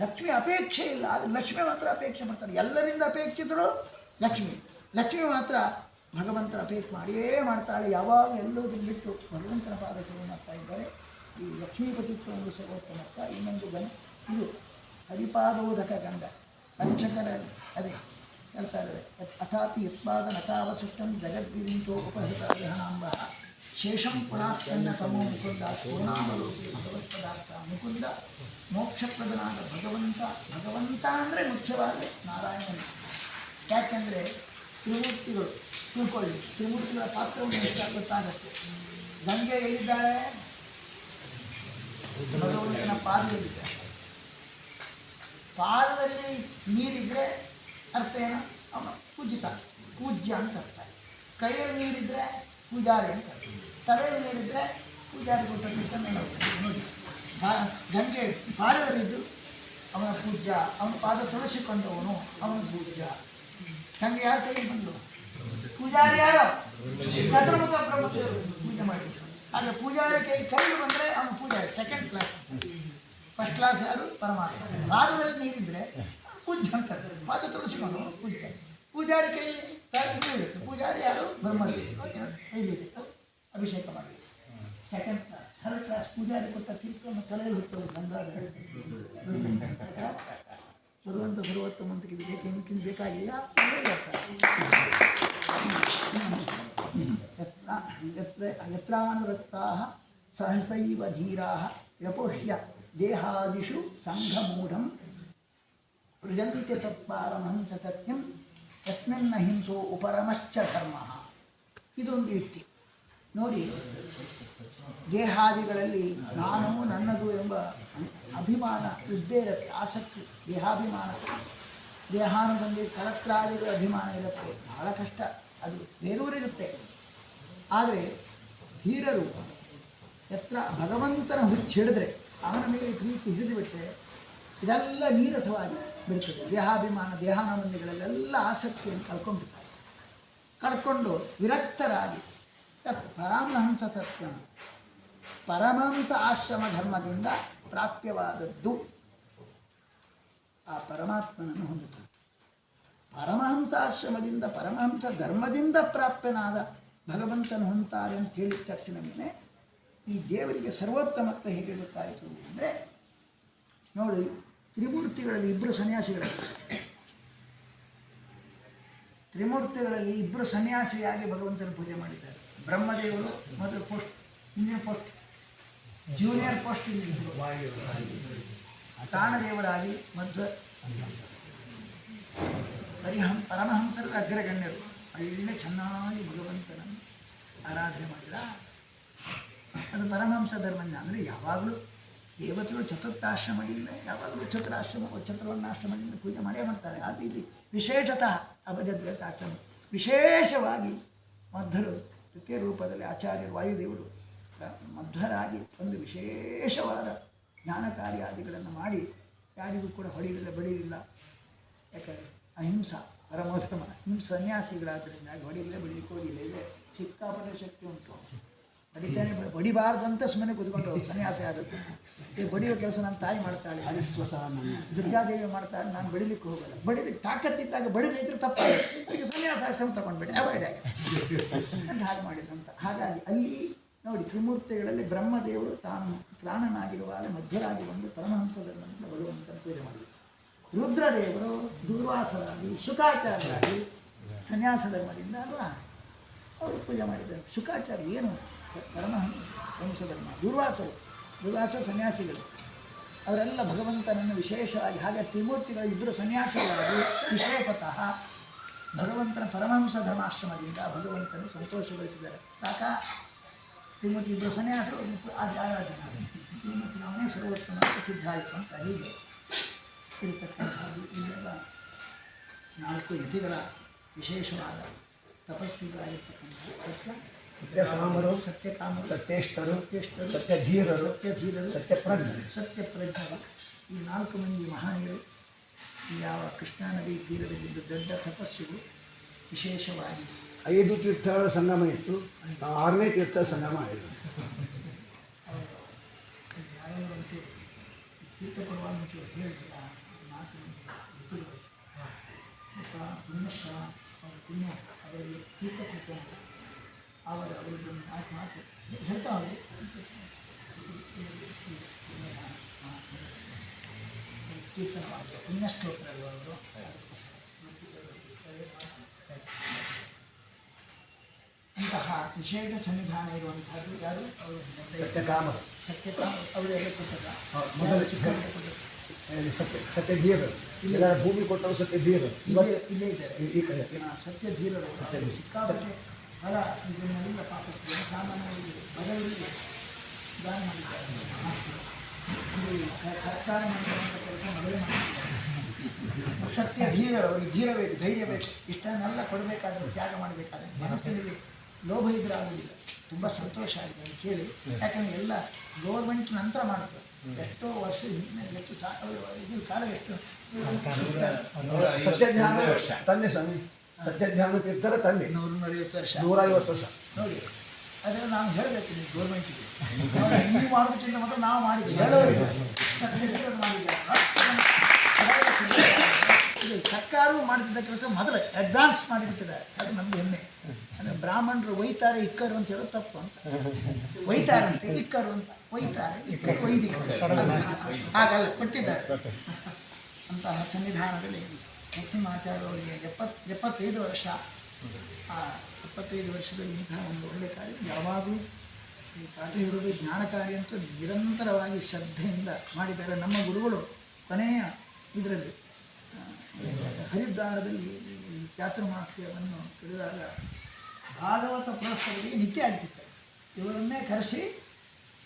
ಲಕ್ಷ್ಮಿ ಅಪೇಕ್ಷೆ ಇಲ್ಲ, ಆದರೆ ಲಕ್ಷ್ಮಿ ಮಾತ್ರ ಅಪೇಕ್ಷೆ ಮಾಡ್ತಾರೆ. ಎಲ್ಲರಿಂದ ಅಪೇಕ್ಷಿತರು ಲಕ್ಷ್ಮಿ. ಲಕ್ಷ್ಮಿ ಮಾತ್ರ ಭಗವಂತನ ಅಪೇಕ್ಷೆ ಮಾಡಿಯೇ ಮಾಡ್ತಾಳೆ. ಯಾವಾಗ ಎಲ್ಲದನ್ನು ಬಿಟ್ಟು ಭಗವಂತನ ಪಾದ ಸೇವೆ ಮಾಡ್ತಾ ಇದ್ದಾರೆ. ಈ ಲಕ್ಷ್ಮೀಪತಿತ್ವ ಒಂದು ಸರ್ವೋತ್ತಮಕ್ಕ. ಇನ್ನೊಂದು ಇದು ಹರಿಪಾದೋದಕ ಗಂಧ ಪಂಚಕರ ಅದೇ ಹೇಳ್ತಾ ಇದ್ದಾರೆ. ಅಥಾಪಿ ಯತ್ಪಾದ ನಕಾವಶಿಷ್ಟಂ ಜಗದ್ವಿರಿಂಚೋ ಉಪಹೃತಾಂಬ ಶೇಷಂ ಪುರಾತ್ಕನ್ನ ತಮೋ ಮುಕುಂದ ಸೋನಾಮಲೋಕೆ ಭಗವತ್ಪದಾರ್ಥ ಮುಕುಂದ ಮೋಕ್ಷಪ್ರದನಾದ ಭಗವಂತ ಅಂದರೆ ಮುಖ್ಯವಾಗಿ ನಾರಾಯಣನ. ಯಾಕೆಂದರೆ ತ್ರಿಮೂರ್ತಿಗಳು ತಿಳ್ಕೊಳ್ಳಿ, ತ್ರಿಮೂರ್ತಿಗಳ ಪಾತ್ರವನ್ನು ಗೊತ್ತಾಗತ್ತೆ. ಗಂಗೆ ಎಲ್ಲಿದ್ದಾಳೆ? ಭಗವಂತನ ಪಾದದಲ್ಲಿದ್ದಾಳೆ. ಪಾದದಲ್ಲಿ ನೀರಿದ್ರೆ ಅರ್ಥ ಏನು? ಅವನ ಪೂಜ್ಯ ಅಂತ ಅರ್ಥ. ಕೈಯಲ್ಲಿ ನೀರಿದ್ರೆ ಪೂಜಾರಿ ಅಂತ ಅರ್ಥ. ತಲೆಯಲ್ಲಿ ನೀರಿದ್ರೆ ಪೂಜಾರಿ ಕೊಟ್ಟಂತ ನೋಡಿ. ಗಂಗೆ ಪಾದದಲ್ಲಿದ್ದು ಅವನ ಪೂಜ್ಯ, ಅವನ ಪಾದ ತುಳಸಿಕೊಂಡವನು ಅವನ ಪೂಜ್ಯ. ಗಂಗೆ ಯಾರ ಕೈಗೆ ಬಂದು? ಪೂಜಾರಿ ಯಾರೋ ಚತುರ್ಮುಖ ಬ್ರಹ್ಮದೇವರು ಪೂಜೆ ಮಾಡಿದ್ರು. ಹಾಗೆ ಪೂಜಾರಿ ಕೈಗೆ ಬಂದರೆ ಅವನು ಪೂಜಾರಿ ಸೆಕೆಂಡ್ ಕ್ಲಾಸ್. ಫಸ್ಟ್ ಕ್ಲಾಸ್ ಯಾರು? ಪರಮಾತ್ಮ. ಪಾದದಲ್ಲಿ ನೀರಿದ್ರೆ ಪೂಜ್ಯ ಅಂತಾರೆ. ಪಾದ ತುಳಸಿಕೊಂಡು ಪೂಜ್ಯ. ಪೂಜಾರಿ ಕೈಲಿ ಇದು ಇರುತ್ತೆ. ಪೂಜಾರಿ ಯಾರು? ಬ್ರಹ್ಮದೇವರು ಕೈಲಿದೆ, ಅಭಿಷೇಕ ಮಾಡಿ. Second class. ಥರ್ಡ್ ಕ್ಲಾಸ್ ಪೂಜಾರಿ ಕೊಟ್ಟ ತೀರ್ಥವನ್ನು ತಲೆಯಲ್ಲಿ ಇರ್ತವೆ. ಗಂಗಾಧ ಸರ್ವಂತ ಸರ್ವೋತ್ತಮಂತಕ್ಕೆ ಇದಕ್ಕಿಂತ ಬೇಕಾಗಿಲ್ಲ. ಯತ್ರಾನುರಕ್ತಾ ಸಹಸೈವ ಧೀರಾ ವ್ಯಪೋಷ್ಯ ದೇಹಾದಿಷು ಸಂಘಮೂಢಂ ವೃಜಂತ್ಯ ತತ್ಪಾರಮಹಂಸ ತತ್ಯಂ ಯಸ್ಮಿನ್ನ ಹಿಂಸೋ ಉಪರಮಶ್ಚ ಧರ್ಮ. ಇದೊಂದು ಯುಕ್ತಿ ನೋಡಿ. ದೇಹಾದಿಗಳಲ್ಲಿ ನಾನು ನನ್ನದು ಎಂಬ ಅಭಿಮಾನ ಇದ್ದೇ ಇರುತ್ತೆ, ಆಸಕ್ತಿ, ದೇಹಾಭಿಮಾನ, ದೇಹಾನುಬಂಧಿ ಕಲತ್ರಾದಿಗಳ ಅಭಿಮಾನ ಇರುತ್ತೆ. ಬಹಳ ಕಷ್ಟ, ಅದು ಬೇರೂರಿರುತ್ತೆ. ಆದರೆ ಧೀರರು ಎತ್ರ ಭಗವಂತನ ಹುಚ್ಚು ಹಿಡಿದ್ರೆ, ಅವನ ಮೇಲೆ ಪ್ರೀತಿ ಹಿಡಿದು ಬಿಟ್ಟರೆ ಇದೆಲ್ಲ ನೀರಸವಾಗಿ ಬಿಡ್ತದೆ. ದೇಹಾಭಿಮಾನ ದೇಹಾನುಬಂಧಿಗಳಲ್ಲೆಲ್ಲ ಆಸಕ್ತಿಯನ್ನು ಕಳ್ಕೊಂಡ್ಬಿಡ್ತಾರೆ. ಕಳ್ಕೊಂಡು ವಿರಕ್ತರಾಗಿ ಪರಮಹಂಸ ತತ್ವ ಪರಮಹಂಸ ಆಶ್ರಮ ಧರ್ಮದಿಂದ ಪ್ರಾಪ್ಯವಾದದ್ದು ಆ ಪರಮಾತ್ಮನನ್ನು ಹೊಂದುತ್ತಾರೆ. ಪರಮಹಂಸ ಆಶ್ರಮದಿಂದ ಪರಮಹಂಸ ಧರ್ಮದಿಂದ ಪ್ರಾಪ್ಯನಾದ ಭಗವಂತನ ಹೊಂತಾರೆ ಅಂತ ಹೇಳಿದ ತಕ್ಷಣ ಮೇಲೆ ಈ ದೇವರಿಗೆ ಸರ್ವೋತ್ತಮತ್ವ ಹೇಗೆ ಗೊತ್ತಾಯಿತು ಅಂದರೆ ನೋಡಿ, ತ್ರಿಮೂರ್ತಿಗಳಲ್ಲಿ ಇಬ್ಬರು ಸನ್ಯಾಸಿಯಾಗಿ ಭಗವಂತನ ಪೂಜೆ ಮಾಡಿದ್ದಾರೆ. ಬ್ರಹ್ಮದೇವರು ಮೊದಲು ಪೋಸ್ಟ್, ಹಿಂದಿನ ಪೋಸ್ಟ್, ಜೂನಿಯರ್ ಪೋಸ್ಟ್ ಇದ್ದರು. ಪ್ರಾಣದೇವರಾಗಿ ಮಧ್ವ ಪರಮಹಂಸರ ಅಗ್ರಗಣ್ಯರು ಒಳ್ಳೆ ಚೆನ್ನಾಗಿ ಭಗವಂತನನ್ನು ಆರಾಧನೆ ಮಾಡಿದ. ಅದು ಪರಮಹಂಸ ಧರ್ಮದಿಂದ. ಅಂದರೆ ಯಾವಾಗಲೂ ದೇವತೆಗಳು ಚತುರ್ಥಾಶ್ರಮದಿಂದ, ಯಾವಾಗಲೂ ಚತುರ್ವರ್ಣಾಶ್ರಮದಿಂದ ಪೂಜೆ ಮಾಡೇ ಮಾಡ್ತಾರೆ. ಆದರೆ ಇಲ್ಲಿ ವಿಶೇಷತಃ ಅಭಜದ್ವೈತಾಶ್ರಮ ವಿಶೇಷವಾಗಿ ಮಧ್ವರು ತೃತೀಯ ರೂಪದಲ್ಲಿ ಆಚಾರ್ಯರು ವಾಯುದೇವರು ಮಧ್ವರಾಗಿ ಒಂದು ವಿಶೇಷವಾದ ಜ್ಞಾನಕಾರ್ಯಾದಿಗಳನ್ನು ಮಾಡಿ ಯಾರಿಗೂ ಕೂಡ ಹೊಡೆಯಲಿಲ್ಲ, ಬಡಿಯಲಿಲ್ಲ. ಯಾಕಂದರೆ ಅಹಿಂಸಾ ಪರಮೋಧರ್ಮ, ಸನ್ಯಾಸಿಗಳಾದ್ದರಿಂದಾಗಿ ಹೊಡಿಲಿಲ್ಲ, ಬಡಿಲಿಕ್ಕೆ ಹೋಗಿಲ್ಲ. ಇದೆ ಸಿಕ್ಕಾಪಟ್ಟೆ ಶಕ್ತಿ ಉಂಟು. ಬಡಿತಾನೆ, ಬಡಿಬಾರ್ದಂತ ಸುಮ್ಮನೆ ಕೂತ್ಕೊಂಡು ಸನ್ಯಾಸಿ ಆಗುತ್ತೆ. ಈ ಬಡಿಯೋ ಕೆಲಸ ನನ್ನ ತಾಯಿ ಮಾಡ್ತಾಳೆ, ದುರ್ಗಾದೇವಿ ಮಾಡ್ತಾಳೆ, ನಾನು ಬಡಿಲಿಕ್ಕೆ ಹೋಗಲ್ಲ. ಬಡಿಲಿಕ್ಕೆ ತಾಕತ್ತಿದ್ದಾಗ ಬಡಿಲಿದ್ರೆ ತಪ್ಪಾಗುತ್ತೆ. ಅದಕ್ಕೆ ಸನ್ಯಾಸಾಶ್ರಮ ತಗೊಂಡ್ಬಿಟ್ಟೆ, ಅವಾಯ್ಡ್ ಆಗಿ ಅಂತ ಹಾಗೆ ಮಾಡಿದಂತ. ಹಾಗಾಗಿ ಅಲ್ಲಿ ನೋಡಿ, ತ್ರಿಮೂರ್ತಿಗಳಲ್ಲಿ ಬ್ರಹ್ಮದೇವರು ತಾನು ಪ್ರಾಣನಾಗಿರುವಾಗ ಮಧ್ಯರಾಗಿ ಬಂದು ಪರಮಹಂಸಗಳನ್ನು ಭಗವಂತನ ಪೂಜೆ ಮಾಡಿದರು. ರುದ್ರದೇವರು ದುರ್ವಾಸರಾಗಿ ಶುಕಾಚಾರ್ಯರಾಗಿ ಸನ್ಯಾಸ ಧರ್ಮದಿಂದ ಅಲ್ವಾ ಅವರು ಪೂಜೆ ಮಾಡಿದ್ದಾರೆ. ಶುಕಾಚಾರ್ಯ ಏನು ಪರಮಹಂಸ ಧರ್ಮ. ದುರ್ವಾಸ ಸನ್ಯಾಸಿಗಳು ಅವರೆಲ್ಲ ಭಗವಂತನನ್ನು ವಿಶೇಷವಾಗಿ, ಹಾಗೆ ತ್ರಿಮೂರ್ತಿಗಳು ಇಬ್ಬರು ಸನ್ಯಾಸಿಗಳಾಗಿ ವಿಶೇಷತಃ ಭಗವಂತನ ಪರಮಹಂಸ ಧರ್ಮಾಶ್ರಮದಿಂದ ಭಗವಂತನ ಸಂತೋಷಗೊಳಿಸಿದ್ದಾರೆ. ಸಾಕ ತ್ರಿಮೂರ್ತಿ ಇಬ್ಬರು ಸನ್ಯಾಸರು ಆರಾಧನೆ ತ್ರಿಮೂರ್ತಿ ನಾವೇ ಸರ್ವೋತ್ತಮ ಸಿದ್ಧ ಆಯಿತು ಅಂತ ಹೀಗೆ ಇರತಕ್ಕಂಥದ್ದು. ಇದೆಲ್ಲ 4 ಯತಿಗಳ ವಿಶೇಷವಾದ ತಪಸ್ವಿಗಳಾಗಿರ್ತಕ್ಕಂಥ ಸತ್ಯಕಾಮರು, ಸತ್ಯೇಷ್ಟರು, ಸತ್ಯಧೀರರು, ಸತ್ಯಪ್ರಜ್ಞರು ಈ 4 ಮಂದಿ ಮಹನೀಯರು ಯಾವ ಕೃಷ್ಣಾ ನದಿ ತೀರದಲ್ಲಿದ್ದು ದೊಡ್ಡ ತಪಸ್ವಿಗಳು. ವಿಶೇಷವಾಗಿ 5 ತೀರ್ಥಗಳ ಸಂಗಮ ಇತ್ತು, 6ನೇ ತೀರ್ಥ ಸಂಗಮ ಆಯಿತು. ಯಾವ್ಯಾವ ತೀರ್ಥ ಕೊಡುವಾಗ ಹೇಳಿಲ್ಲ. 4 ಮಂದಿ ಯತಿಗಳು ಮತ್ತು ಪುಣ್ಯಶ್ರವ ಅವರ ಪುಣ್ಯ ಅವರಿಗೆ ತೀರ್ಥ ಕೊಡ್ತೇನೆ. ಅವರಿಗೆ 4 ಮಾತು ಹೇಳ್ತಾ ಹೋಗಿ ಕೀರ್ತನವಾದ ಪುಣ್ಯಸ್ತೋತ್ರಗಳು ಅವರು. ಅಂತಹ ವಿಶೇಷ ಸನ್ನಿಧಾನ ಇರುವಂಥದ್ದು ಯಾರು? ಅವರು ಸತ್ಯಕಾಮರು ಅವರೆಲ್ಲ ಕೊಟ್ಟದ ಸತ್ಯಧೀರರು. ಇಲ್ಲ ಭೂಮಿ ಕೊಟ್ಟರು ಸತ್ಯಧೀರರು ಇಲ್ಲೇ ಇದ್ದಾರೆ. ಈ ಕಡೆ ಸತ್ಯಧೀರರು ಸಿಕ್ಕಾಪಟ್ಟೆ ಫಲ ಇದನ್ನೆಲ್ಲ ಪಾಪಕ್ಕೆ ಸಾಮಾನ್ಯವಾಗಿ ಬಡವರಿಗೆ ದಾನ ಮಾಡಿದ್ದಾರೆ. ಸರ್ಕಾರ ಮಾಡಿದಂಥ ಕೆಲಸ ಮೊದಲೇ ಮಾಡಿದ್ದಾರೆ. ಸತ್ಯಧೀರರು, ಅವರಿಗೆ ಧೀರ ಬೇಕು, ಧೈರ್ಯ ಬೇಕು. ಇಷ್ಟನ್ನೆಲ್ಲ ಕೊಡಬೇಕಾದ್ರೆ, ತ್ಯಾಗ ಮಾಡಬೇಕಾದ್ರೆ ಮನಸ್ಸಿನಲ್ಲಿ ಲೋಭ ಇದ್ರೆ ಆಗೋದಿಲ್ಲ. ತುಂಬ ಸಂತೋಷ ಆಗಿದೆ ಕೇಳಿ. ಯಾಕಂದರೆ ಎಲ್ಲ ಗೌರ್ಮೆಂಟ್ ನಂತರ ಮಾಡ್ತಾರೆ. ಎಷ್ಟೋ ವರ್ಷ ಹಿಂದೆ ಎಷ್ಟು ಇದು ಕಾಲ ಎಷ್ಟು ಸತ್ಯಧ್ಯಾನ ತಂದೆ ಸ್ವಾಮಿ, ಸತ್ಯಧ್ಯಾನ ತೀರ್ಥರ ತಂದೆ 150 ವರ್ಷ 150 ವರ್ಷ ನೋಡಿ. ಅದನ್ನು ನಾವು ಹೇಳಬೇಕು ನೀವು ಗೌರ್ಮೆಂಟಿಗೆ. ನೀವು ಮಾಡೋದಕ್ಕಿಂತ ಮೊದಲು ನಾವು ಮಾಡಿದ್ದೀವಿ, ಹೇಳೋರಿಗೆ ಇದು ಸರ್ಕಾರವು ಮಾಡ್ತಿದ್ದ ಕೆಲಸ ಮೊದಲು ಅಡ್ವಾನ್ಸ್ ಮಾಡಿಬಿಟ್ಟಿದ್ದಾರೆ. ಅದು ನಮ್ಮದು ಹೆಮ್ಮೆ. ಅಂದರೆ ಬ್ರಾಹ್ಮಣರು ಒಯ್ತಾರೆ ಇಕ್ಕರು ಅಂತ ಹೇಳೋದು ತಪ್ಪು ಅಂತ. ಒಯ್ತಾರಂತೆ ಇಕ್ಕರು ಅಂತ, ಒಯ್ತಾರೆ ಇಕ್ಕರು ವೈದಿಕರು ಹಾಗಲ್ಲ, ಕೊಟ್ಟಿದ್ದಾರೆ. ಅಂತಹ ಸನ್ನಿಧಾನದಲ್ಲಿ ನರಸಿಂಹಾಚಾರ್ಯ ಅವರಿಗೆ 75 ವರ್ಷ. ಆ 75 ವರ್ಷದಲ್ಲಿ ಇಂತಹ ಒಂದು ಒಳ್ಳೆಯ ಕಾರ್ಯ ಯಾವಾಗಲೂ ಈ ಪಾಠ ಹೇಳೋದು ಜ್ಞಾನಕಾರಿ ಅಂತ ನಿರಂತರವಾಗಿ ಶ್ರದ್ಧೆಯಿಂದ ಮಾಡಿದ್ದಾರೆ ನಮ್ಮ ಗುರುಗಳು. ಕೊನೆಯ ಇದರಲ್ಲಿ ಹರಿದ್ವಾರದಲ್ಲಿ ಚಾತುರ್ಮಾಸ್ಯವನ್ನು ತಿಳಿದಾಗ ಭಾಗವತ ಪ್ರೋತ್ಸವಗಳಿಗೆ ನಿತ್ಯ ಆಗ್ತಿತ್ತು. ಇವರನ್ನೇ ಕರೆಸಿ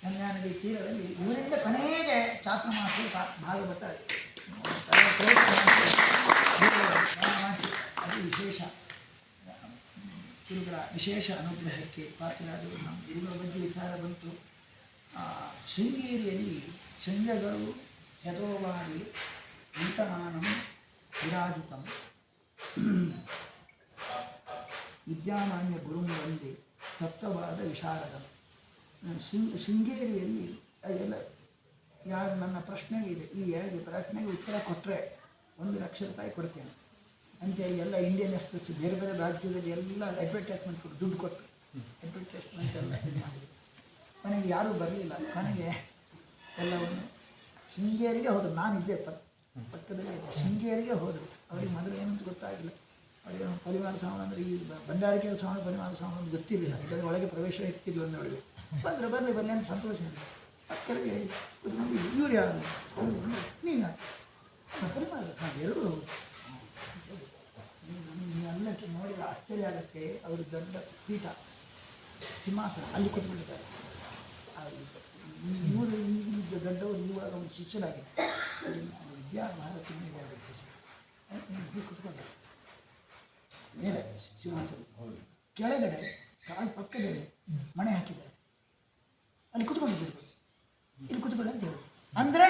ಗಂಗಾ ನದಿ ತೀರದಲ್ಲಿ ಇವರಿಂದ ಕೊನೆಗೆ ಚಾತುರ್ಮಾಸ್ಯ ಭಾಗವತ ಮಾಡಿಸಿ ಅದು ವಿಶೇಷ ಗುರುಗಳ ವಿಶೇಷ ಅನುಗ್ರಹಕ್ಕೆ ಪಾತ್ರರಾದರು. ನಮ್ಮ ಗುರುಗಳ ಬಗ್ಗೆ ವಿಚಾರ ಬಂತು. ಶೃಂಗೇರಿಯಲ್ಲಿ ಶೃಂಗಗಳು ಯಥೋವಾದಿ ಗೀತಮಾನಂ ವಿರಾಜಿತಂ ವಿದ್ಯಾಮಾನ್ಯ ಗುರುಂ ವಂದೇ ತತ್ವವಾದ ವಿಶಾರದಂ. ಶೃಂಗೇರಿಯಲ್ಲಿ ಎಲ್ಲ ಯಾರು ನನ್ನ ಪ್ರಶ್ನೆ ಇದೆ, ಈ 2 ಪ್ರಶ್ನೆಗೆ ಉತ್ತರ ಕೊಟ್ಟರೆ 1 ಲಕ್ಷ ರೂಪಾಯಿ ಕೊಡ್ತೇನೆ ಅಂತೇಳಿ ಎಲ್ಲ ಇಂಡಿಯನ್ ಎಕ್ಸ್ಪ್ರೆಸ್ ಬೇರೆ ಬೇರೆ ರಾಜ್ಯದಲ್ಲಿ ಎಲ್ಲ ಅಡ್ವರ್ಟೈಸ್ಮೆಂಟ್ ಕೊಟ್ಟು ದುಡ್ಡು ಕೊಟ್ಟು ಅಡ್ವರ್ಟೈಸ್ಮೆಂಟ್ ಎಲ್ಲ ಇದು ಮಾಡಿದ್ರು. ಕೊನೆಗೆ ಯಾರೂ ಬರಲಿಲ್ಲ. ಕೊನೆಗೆ ಎಲ್ಲವನ್ನು ಶೃಂಗೇರಿಗೆ ಹೋದರು. ನಾನಿದ್ದೆ ಪಕ್ಕದಲ್ಲಿ ಇದ್ದೆ. ಶೃಂಗೇರಿಗೆ ಹೋದರು. ಅವರಿಗೆ ಮೊದಲು ಏನಂತ ಗೊತ್ತಾಗಿಲ್ಲ. ಅವರಿಗೆ ಪರಿವಾರ ಶ್ರವಣ ಅಂದರೆ ಈ ಭಂಡಾರಿಕೆಯ ಶ್ರವಣ ಪರಿವಾರ ಶ್ರವಣ ಅಂತ ಗೊತ್ತಿರಲಿಲ್ಲ. ಯಾಕಂದರೆ ಒಳಗೆ ಪ್ರವೇಶ ಇರ್ತಿಲ್ಲ ಒಂದು ನೋಡಿದೆ. ಬರಲಿ ಅಂತ ಸಂತೋಷ ಇಲ್ಲ. ಹತ್ತು ಕಡೆಗೆ ಇವ್ರು ಯಾರು ನೀನು ಪರಿವಾರ ಎರಡು ನೀವೆಲ್ಲಕ್ಕೆ ನೋಡಿದ್ರೆ ಆಶ್ಚರ್ಯ ಆಗುತ್ತೆ. ಅವರು ದೊಡ್ಡ ಪೀಠ ಸಿಂಹಾಸನ ಅಲ್ಲಿ ಕೂತ್ಕೊಂಡಿದ್ದಾರೆ. ಇವರು ಈಗ ದೊಡ್ಡವರು ಇವಾಗ ಒಂದು ಶಿಷ್ಯರಾಗಿದೆ. ವಿದ್ಯಾಭಾರತಿ ಕೂತ್ಕೊಂಡ ಮೇಲೆ ಸಿಂಹಾಸನ ಕೆಳಗಡೆ ಕಾಲು ಪಕ್ಕದಲ್ಲಿ ಮಣೆ ಹಾಕಿದ್ದಾರೆ. ಅಲ್ಲಿ ಕೂತ್ಕೊಂಡಿದ್ದು ಇಲ್ಲಿ ಕೂತ್ಕೊಳ್ಳಿ ಅಂತ ಹೇಳಿ. ಅಂದರೆ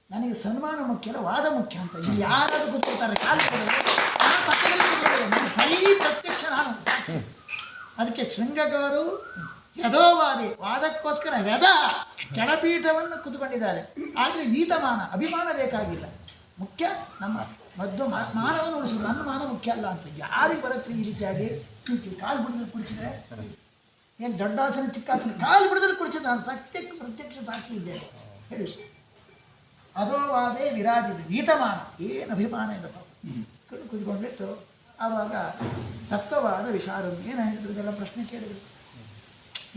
ನನಗೆ ಸನ್ಮಾನ ಮುಖ್ಯ ಅಲ್ಲ, ವಾದ ಮುಖ್ಯ ಅಂತ. ಇಲ್ಲಿ ಯಾರಾದರೂ ಕೂತ್ಕೊಳ್ತಾರೆ ಕಾಲು ನಾನು ಪಕ್ಕದಲ್ಲಿ ಕೂತ್ಕೊಳ್ಳೋದು. ನಾನು ಸರಿ ಪ್ರತ್ಯಕ್ಷ ನಾನು ಸಾಕ್ಷಿ. ಅದಕ್ಕೆ ಶೃಂಗಗವರು ಯಥೋವಾದಿ ವಾದಕ್ಕೋಸ್ಕರ ಕೆಳಪೀಠವನ್ನು ಕೂತ್ಕೊಂಡಿದ್ದಾರೆ. ಆದರೆ ವೀತಮಾನ ಅಭಿಮಾನ ಬೇಕಾಗಿಲ್ಲ. ಮುಖ್ಯ ನಮ್ಮ ಮಾನವನ್ನು ಉಳಿಸೋದು. ನನ್ನ ಮಾನ ಮುಖ್ಯ ಅಲ್ಲ ಅಂತ ಯಾರಿಗೆ ಬರುತ್ತೆ ಈ ರೀತಿಯಾಗಿ ಕಾಲು ಬಿಡದಲ್ಲಿ ಕುಡಿಸಿದ್ರೆ ಏನು ದೊಡ್ಡ ಆಸನ ಚಿಕ್ಕ ಆಸನ ಕಾಲು ಬಿಡದಲ್ಲಿ ಕುಡಿಸಿದ್ರೆ ನಾನು ಸತ್ಯಕ್ಕೆ ಪ್ರತ್ಯಕ್ಷ ಸಾಕ್ಷಿ ಇದ್ದೇನೆ ಹೇಳಿ. ಅದೋವಾದೇ ವಿರಾಜಿದೆ ವೀತಮಾನ ಏನು ಅಭಿಮಾನ ಇಲ್ಲಪ್ಪ ಕೂತ್ಕೊಂಡ್ಬಿಟ್ಟು ಆವಾಗ ತತ್ವವಾದ ವಿಚಾರ ಏನು ಹೇಳಿದ್ರು. ಇದೆಲ್ಲ ಪ್ರಶ್ನೆ ಕೇಳಿದ್ರು.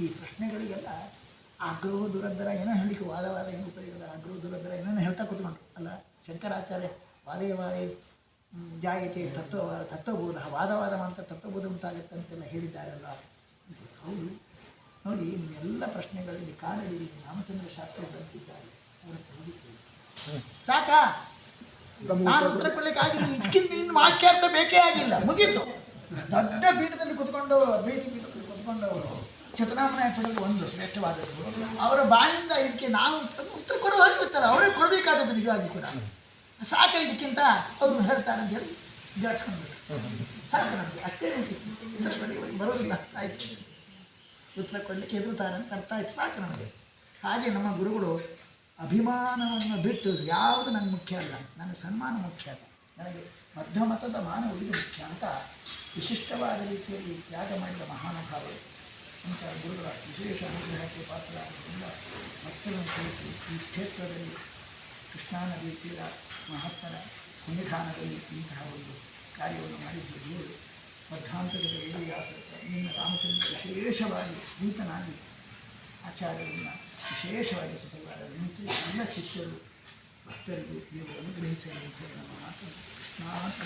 ಈ ಪ್ರಶ್ನೆಗಳಿಗೆಲ್ಲ ಆಗ್ರಹ ದುರದ್ದರ ಏನೋ ಹೇಳಲಿಕ್ಕೆ ವಾದವಾದ ಏನು ಉಪಯೋಗ. ಆಗ್ರಹ ದುರದ್ದರ ಏನೇನು ಹೇಳ್ತಾ ಕೂತ್ಕೊಂಡ್ರು. ಅಲ್ಲ ಶಂಕರಾಚಾರ್ಯ ವಾದೇ ಜಾಯತೆ ತತ್ವಬೋಧ ವಾದವಾದ ಮಾಡ್ತಾ ತತ್ವಬೋಧ ಉಂಟಾಗುತ್ತೆ ಅಂತೆಲ್ಲ ಹೇಳಿದ್ದಾರಲ್ಲ. ಹೌದು ನೋಡಿ, ಎಲ್ಲ ಪ್ರಶ್ನೆಗಳಲ್ಲಿ ಕಾಲಡಿ ರಾಮಚಂದ್ರ ಶಾಸ್ತ್ರಿ ಬರ್ತಿದ್ದಾರೆ. ಅವರ ಸಾಕಾ ನಾನು ಉತ್ತರ ಕೊಡ್ಲಿಕ್ಕೆ ಆಗಿಲ್ಲ. ಇದಕ್ಕಿಂತ ಇನ್ನು ವಾಕ್ಯಾರ್ಥ ಬೇಕೇ ಆಗಿಲ್ಲ, ಮುಗೀತು. ದೊಡ್ಡ ಪೀಠದಲ್ಲಿ ಕುತ್ಕೊಂಡು ಅದ್ವೈತಿ ಪೀಠದಲ್ಲಿ ಕುತ್ಕೊಂಡು ಅವರು ಚತುರಾಮನ ಪಡೆದು ಒಂದು ಶ್ರೇಷ್ಠವಾದದ್ದು. ಅವರ ಬಾಯಿಂದ ಇದಕ್ಕೆ ನಾವು ಉತ್ತರ ಕೊಡೋ ಹೋಗ್ಬಿಡ್ತಾರೆ. ಅವರೇ ಕೊಡಬೇಕಾದದ್ದು ನಿಜವಾಗಿ ಕೂಡ. ಸಾಕ ಇದಕ್ಕಿಂತ ಅವರು ಹೇಳ್ತಾರೆ ಅಂತ ಹೇಳಿ ಜಾಡ್ಸ್ಕೊಂಡ್ಬಿಟ್ಟು ಸಾಕು ನಮಗೆ ಅಷ್ಟೇ ಬೇಕಿತ್ತು. ಉತ್ತರ ಕೊಡಲಿಕ್ಕೆ ಬರೋದಿಲ್ಲ, ಆಯಿತು. ಉತ್ತರ ಕೊಡಲಿಕ್ಕೆ ಎದುರುತ್ತಾರೆ ಅಂತ ಅರ್ಥ ಆಯ್ತು, ಸಾಕು ನಮಗೆ. ಹಾಗೆ ನಮ್ಮ ಗುರುಗಳು ಅಭಿಮಾನವನ್ನು ಬಿಟ್ಟು ಯಾವುದು ನನಗೆ ಮುಖ್ಯ ಅಲ್ಲ, ನನಗೆ ಸನ್ಮಾನ ಮುಖ್ಯ ಅಲ್ಲ, ನನಗೆ ಮಧ್ಯಮತದ ಮಾನ ಉಳಿದು ಮುಖ್ಯ ಅಂತ ವಿಶಿಷ್ಟವಾದ ರೀತಿಯಲ್ಲಿ ತ್ಯಾಗ ಮಾಡಿದ ಮಹಾನುಭಾವರು. ಅಂತ ಗುರುಗಳ ವಿಶೇಷ ಅನುಗ್ರಹಕ್ಕೆ ಪಾತ್ರರಾದ್ದರಿಂದ ಭಕ್ತರನ್ನು ಸೇರಿಸಿ ಈ ಕ್ಷೇತ್ರದಲ್ಲಿ ಕೃಷ್ಣಾ ನದಿ ತೀರ ಮಹತ್ತರ ಸನ್ನಿಧಾನದಲ್ಲಿ ಇಂತಹ ಒಂದು ಕಾರ್ಯವನ್ನು ಮಾಡಿದ್ದು ದೇವರು. ಮಧ್ಯಾಂತರದ ವೇದವ್ಯಾಸ ನಿನ್ನ ರಾಮಚಂದ್ರ ವಿಶೇಷವಾಗಿ ನೀತನಾಗಿ ಆಚಾರ್ಯರನ್ನು ವಿಶೇಷವಾಗಿ ಸುಪರಿವಾರ ನಿಂತು ಎಲ್ಲ ಶಿಷ್ಯರು ಭಕ್ತರಿಗೂ ದೇವರು ಅನುಗ್ರಹಿಸಲು ನಮ್ಮ ಮಾತು ಕೃಷ್ಣಾಂತ